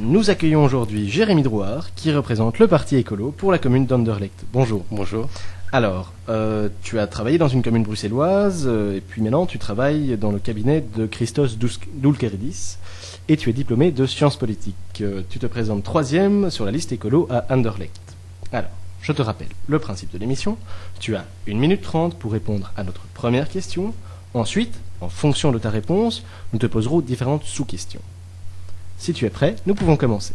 Nous accueillons aujourd'hui Jérémy Drouard, qui représente le Parti écolo pour la commune d'Anderlecht. Bonjour. Bonjour. Alors, tu as travaillé dans une commune bruxelloise, et puis maintenant tu travailles dans le cabinet de Christos Doulkeridis, et tu es diplômé de sciences politiques. Tu te présentes 3e sur la liste écolo à Anderlecht. Alors, je te rappelle le principe de l'émission. Tu as 1 minute 30 pour répondre à notre première question. Ensuite, en fonction de ta réponse, nous te poserons différentes sous-questions. Si tu es prêt, nous pouvons commencer.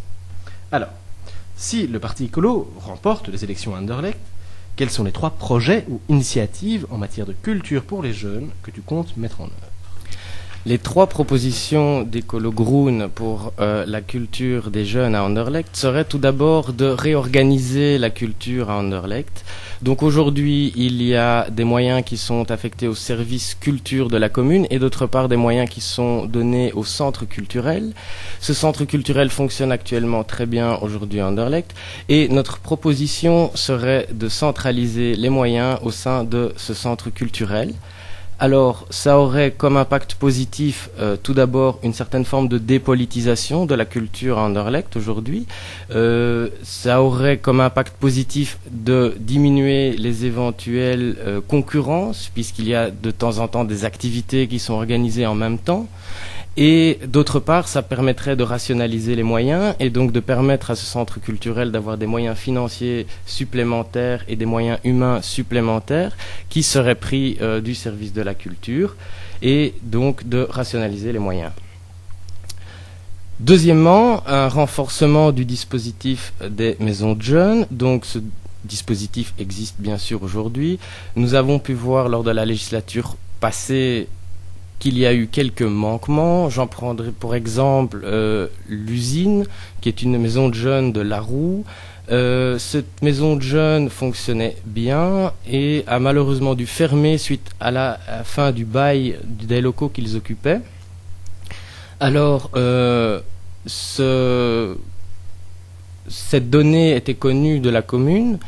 Alors, si le Parti écolo remporte les élections à Anderlecht, quels sont les 3 projets ou initiatives en matière de culture pour les jeunes que tu comptes mettre en œuvre? Les 3 propositions d'Écolo Groen pour la culture des jeunes à Anderlecht seraient tout d'abord de réorganiser la culture à Anderlecht. Donc aujourd'hui, il y a des moyens qui sont affectés au service culture de la commune et d'autre part des moyens qui sont donnés au centre culturel. Ce centre culturel fonctionne actuellement très bien aujourd'hui à Anderlecht et notre proposition serait de centraliser les moyens au sein de ce centre culturel. Alors, ça aurait comme impact positif, tout d'abord, une certaine forme de dépolitisation de la culture à Anderlecht aujourd'hui. Ça aurait comme impact positif de diminuer les éventuelles concurrences, puisqu'il y a de temps en temps des activités qui sont organisées en même temps. Et d'autre part, ça permettrait de rationaliser les moyens et donc de permettre à ce centre culturel d'avoir des moyens financiers supplémentaires et des moyens humains supplémentaires qui seraient pris du service de la culture et donc de rationaliser les moyens. Deuxièmement, un renforcement du dispositif des maisons de jeunes. Donc ce dispositif existe bien sûr aujourd'hui. Nous avons pu voir lors de la législature passée qu'il y a eu quelques manquements. J'en prendrai pour exemple l'usine, qui est une maison de jeunes de Laroux. Cette maison de jeunes fonctionnait bien et a malheureusement dû fermer suite à la fin du bail des locaux qu'ils occupaient. Alors, cette donnée était connue de la commune.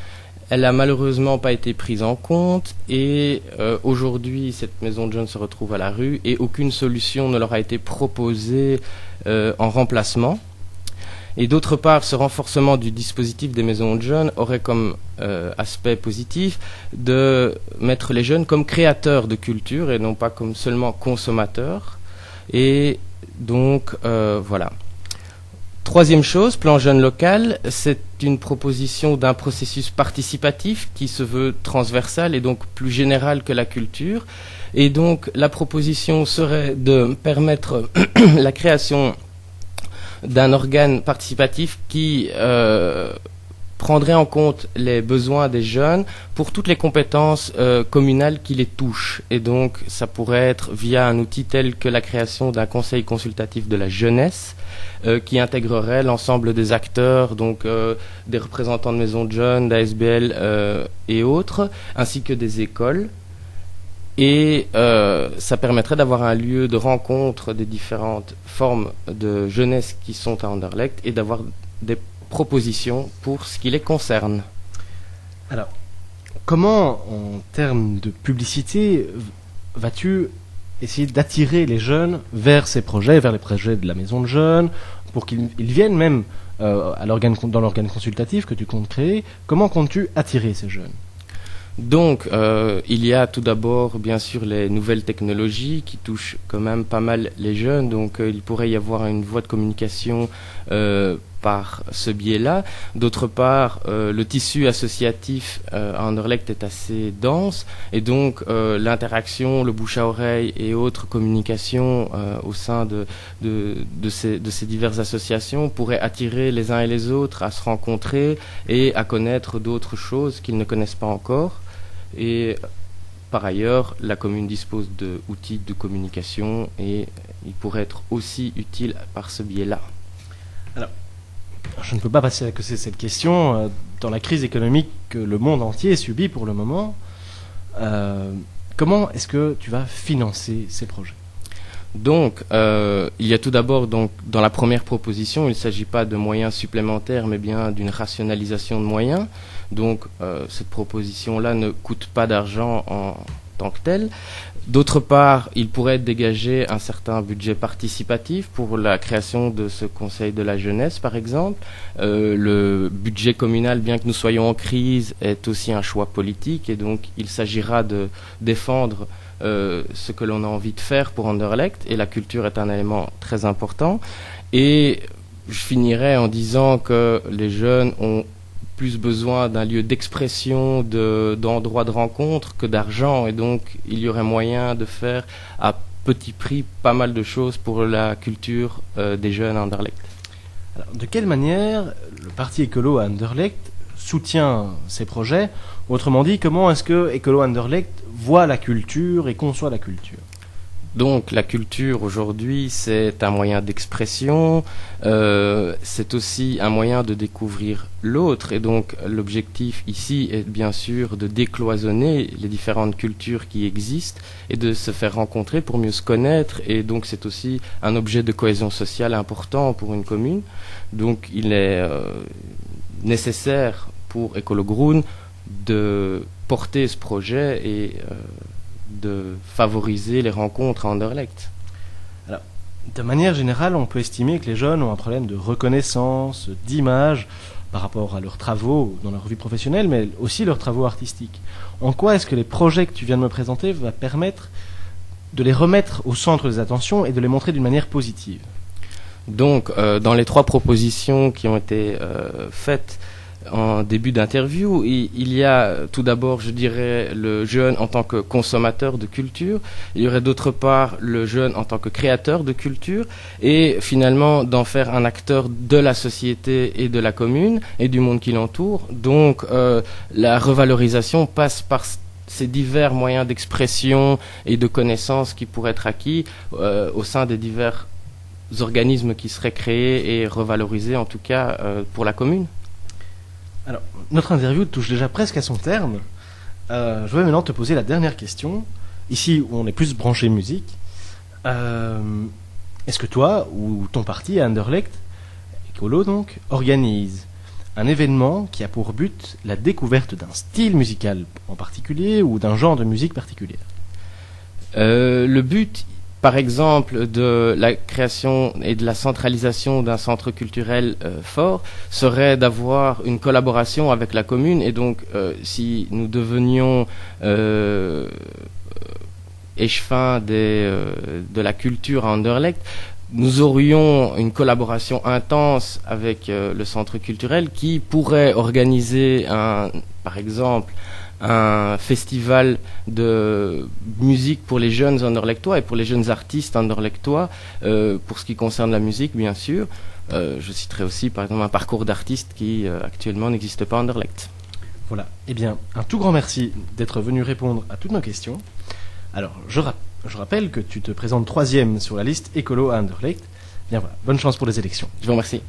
Elle n'a malheureusement pas été prise en compte et aujourd'hui, cette maison de jeunes se retrouve à la rue et aucune solution ne leur a été proposée en remplacement. Et d'autre part, ce renforcement du dispositif des maisons de jeunes aurait comme aspect positif de mettre les jeunes comme créateurs de culture et non pas comme seulement consommateurs. Et donc, voilà. Troisième chose, plan jeune local, c'est une proposition d'un processus participatif qui se veut transversal et donc plus général que la culture. Et donc la proposition serait de permettre la création d'un organe participatif qui prendrait en compte les besoins des jeunes pour toutes les compétences communales qui les touchent. Et donc ça pourrait être via un outil tel que la création d'un conseil consultatif de la jeunesse qui intégrerait l'ensemble des acteurs, donc des représentants de maisons de jeunes, d'ASBL et autres, ainsi que des écoles. Et ça permettrait d'avoir un lieu de rencontre des différentes formes de jeunesse qui sont à Anderlecht et d'avoir des propositions pour ce qui les concerne. Alors, comment, en termes de publicité, vas-tu essayer d'attirer les jeunes vers ces projets, vers les projets de la maison de jeunes, pour qu'ils viennent même dans l'organe consultatif que tu comptes créer? Comment comptes-tu attirer ces jeunes? Donc, il y a tout d'abord, bien sûr, les nouvelles technologies qui touchent quand même pas mal les jeunes. Donc, il pourrait y avoir une voie de communication par ce biais-là. D'autre part, le tissu associatif à Anderlecht est assez dense et donc l'interaction, le bouche à oreille et autres communications au sein de ces diverses associations pourraient attirer les uns et les autres à se rencontrer et à connaître d'autres choses qu'ils ne connaissent pas encore. Et par ailleurs, la commune dispose d'outils de communication et il pourrait être aussi utile par ce biais-là. Alors, je ne peux pas passer à côté de cette question. Dans la crise économique que le monde entier subit pour le moment, comment est-ce que tu vas financer ces projets? Donc, il y a tout d'abord, donc, dans la première proposition, il ne s'agit pas de moyens supplémentaires, mais bien d'une rationalisation de moyens. Donc, cette proposition-là ne coûte pas d'argent tant que tel. D'autre part, il pourrait dégager un certain budget participatif pour la création de ce conseil de la jeunesse, par exemple. Le budget communal, bien que nous soyons en crise, est aussi un choix politique et donc il s'agira de défendre ce que l'on a envie de faire pour Anderlecht, et la culture est un élément très important. Et je finirai en disant que les jeunes ont plus besoin d'un lieu d'expression, d'endroits de rencontre que d'argent, et donc il y aurait moyen de faire à petit prix pas mal de choses pour la culture des jeunes à Anderlecht. Alors, de quelle manière le Parti écolo à Anderlecht soutient ces projets? Autrement dit, comment est-ce que Écolo Anderlecht voit la culture et conçoit la culture? Donc la culture aujourd'hui, c'est un moyen d'expression, c'est aussi un moyen de découvrir l'autre, et donc l'objectif ici est bien sûr de décloisonner les différentes cultures qui existent et de se faire rencontrer pour mieux se connaître, et donc c'est aussi un objet de cohésion sociale important pour une commune. Donc il est nécessaire pour Écolo Groen de porter ce projet et de favoriser les rencontres à Anderlecht. Alors, de manière générale, on peut estimer que les jeunes ont un problème de reconnaissance, d'image, par rapport à leurs travaux dans leur vie professionnelle, mais aussi leurs travaux artistiques. En quoi est-ce que les projets que tu viens de me présenter vont permettre de les remettre au centre des attentions et de les montrer d'une manière positive? Donc, dans les 3 propositions qui ont été faites en début d'interview, il y a tout d'abord, je dirais, le jeune en tant que consommateur de culture, il y aurait d'autre part le jeune en tant que créateur de culture, et finalement d'en faire un acteur de la société et de la commune et du monde qui l'entoure. Donc la revalorisation passe par ces divers moyens d'expression et de connaissances qui pourraient être acquis au sein des divers organismes qui seraient créés et revalorisés, en tout cas pour la commune. Alors, notre interview touche déjà presque à son terme. Je vais maintenant te poser la dernière question. Ici, où on est plus branché musique, est-ce que toi, ou ton parti à Anderlecht, Écolo donc, organise un événement qui a pour but la découverte d'un style musical en particulier ou d'un genre de musique particulière? Le but, par exemple, de la création et de la centralisation d'un centre culturel fort serait d'avoir une collaboration avec la commune, et donc si nous devenions échevins de la culture à Anderlecht, nous aurions une collaboration intense avec le centre culturel qui pourrait organiser par exemple un festival de musique pour les jeunes anderlechtois et pour les jeunes artistes anderlechtois, pour ce qui concerne la musique bien sûr. Je citerai aussi par exemple un parcours d'artistes qui actuellement n'existe pas à Anderlecht. Voilà, eh bien un tout grand merci d'être venu répondre à toutes nos questions. Alors je rappelle que tu te présentes 3e sur la liste écolo à Anderlecht. Bien voilà, bonne chance pour les élections. Je vous remercie.